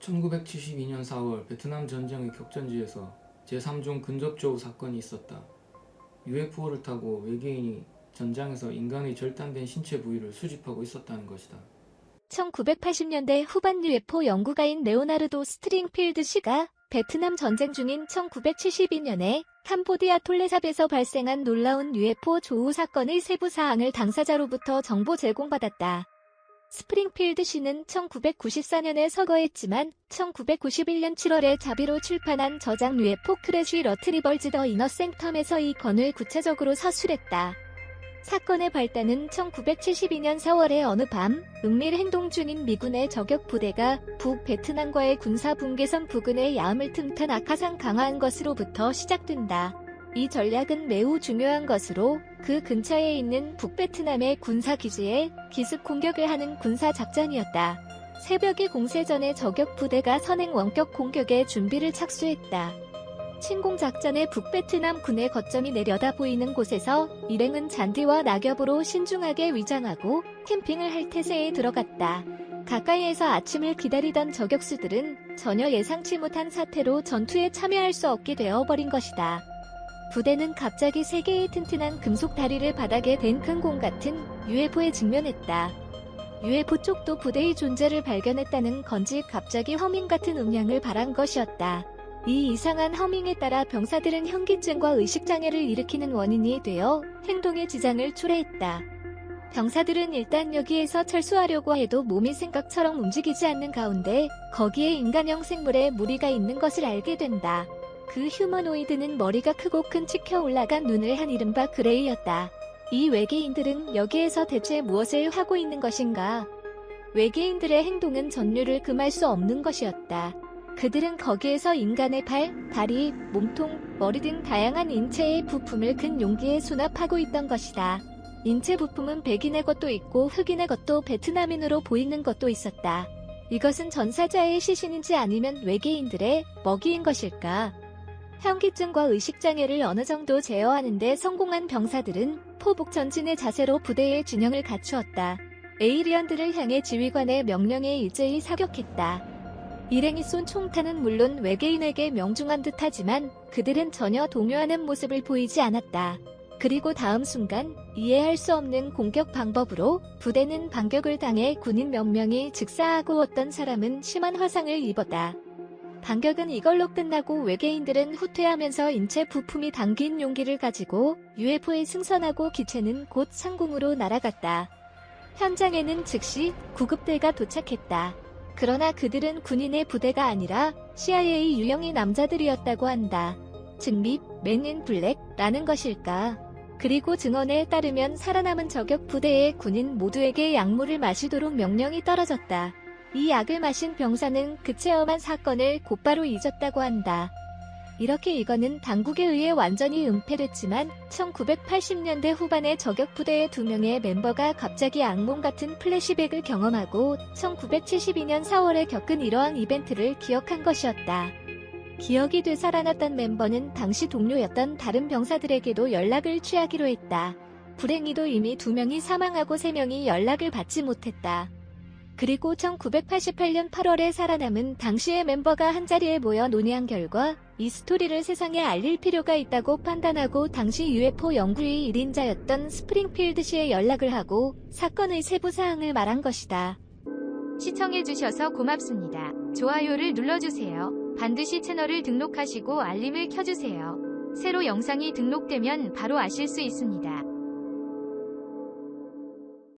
1972년 4월 베트남 전쟁의 격전지에서 제3종 근접조우 사건이 있었다. UFO를 타고 외계인이 전장에서 인간의 절단된 신체 부위를 수집하고 있었다는 것이다. 1980년대 후반 UFO 연구가인 레오나르도 스트링필드 씨가 베트남 전쟁 중인 1972년에 캄보디아 톨레삽에서 발생한 놀라운 UFO 조우 사건의 세부 사항을 당사자로부터 정보 제공받았다. 스프링필드 씨는 1994년에 서거했지만 1991년 7월에 자비로 출판한 저작 UFO 크래쉬 러트리벌즈 더 이너센텀에서 이 건을 구체적으로 서술했다. 사건의 발단은 1972년 4월의 어느 밤, 은밀 행동 중인 미군의 저격 부대가 북베트남과의 군사 분계선 부근의 야음을 틈탄 악화상 강화한 것으로부터 시작된다. 이 전략은 매우 중요한 것으로 그 근처에 있는 북베트남의 군사기지에 기습 공격을 하는 군사작전이었다. 새벽의 공세 전에 저격 부대가 선행 원격 공격에 준비를 착수했다. 침공작전의 북베트남 군의 거점이 내려다 보이는 곳에서 일행은 잔디와 낙엽으로 신중하게 위장하고 캠핑을 할 태세에 들어갔다. 가까이에서 아침을 기다리던 저격수들은 전혀 예상치 못한 사태로 전투에 참여할 수 없게 되어버린 것이다. 부대는 갑자기 3개의 튼튼한 금속 다리를 바닥에 댄 큰 공 같은 UFO에 직면했다. UFO 쪽도 부대의 존재를 발견했다는 건지 갑자기 허밍 같은 음향을 발한 것이었다. 이 이상한 허밍에 따라 병사들은 현기증과 의식장애를 일으키는 원인이 되어 행동에 지장을 초래했다. 병사들은 일단 여기에서 철수하려고 해도 몸이 생각처럼 움직이지 않는 가운데 거기에 인간형 생물의 무리가 있는 것을 알게 된다. 그 휴머노이드는 머리가 크고 큰 치켜 올라간 눈을 한 이른바 그레이였다. 이 외계인들은 여기에서 대체 무엇을 하고 있는 것인가? 외계인들의 행동은 전류를 금할 수 없는 것이었다. 그들은 거기에서 인간의 발, 다리, 몸통, 머리 등 다양한 인체의 부품을 큰 용기에 수납하고 있던 것이다. 인체 부품은 백인의 것도 있고 흑인의 것도 베트남인으로 보이는 것도 있었다. 이것은 전사자의 시신인지 아니면 외계인들의 먹이인 것일까? 현기증과 의식장애를 어느 정도 제어하는 데 성공한 병사들은 포복 전진의 자세로 부대의 균형을 갖추었다. 에이리언들을 향해 지휘관의 명령에 일제히 사격했다. 일행이 쏜 총탄은 물론 외계인에게 명중한 듯하지만 그들은 전혀 동요하는 모습을 보이지 않았다. 그리고 다음 순간 이해할 수 없는 공격 방법으로 부대는 반격을 당해 군인 몇 명이 즉사하고 어떤 사람은 심한 화상을 입었다. 반격은 이걸로 끝나고 외계인들은 후퇴하면서 인체 부품이 담긴 용기를 가지고 UFO에 승선하고 기체는 곧 상공으로 날아갔다. 현장에는 즉시 구급대가 도착했다. 그러나 그들은 군인의 부대가 아니라 CIA 유형의 남자들이었다고 한다. 즉 밉, 맨인 블랙라는 것일까? 그리고 증언에 따르면 살아남은 저격 부대의 군인 모두에게 약물을 마시도록 명령이 떨어졌다. 이 약을 마신 병사는 그 체험한 사건을 곧바로 잊었다고 한다. 이렇게 이거는 당국에 의해 완전히 은폐됐지만 1980년대 후반에 저격부대의 2명의 멤버가 갑자기 악몽 같은 플래시백을 경험하고 1972년 4월에 겪은 이러한 이벤트를 기억한 것이었다. 기억이 되살아났던 멤버는 당시 동료였던 다른 병사들에게도 연락을 취하기로 했다. 불행히도 이미 2명이 사망하고 3명이 연락을 받지 못했다. 그리고 1988년 8월에 살아남은 당시의 멤버가 한자리에 모여 논의한 결과 이 스토리를 세상에 알릴 필요가 있다고 판단하고 당시 UFO 연구의 1인자였던 스프링필드 씨에 연락을 하고 사건의 세부 사항을 말한 것이다. 시청해주셔서 고맙습니다. 좋아요를 눌러주세요. 반드시 채널을 등록하시고 알림을 켜주세요. 새로 영상이 등록되면 바로 아실 수 있습니다.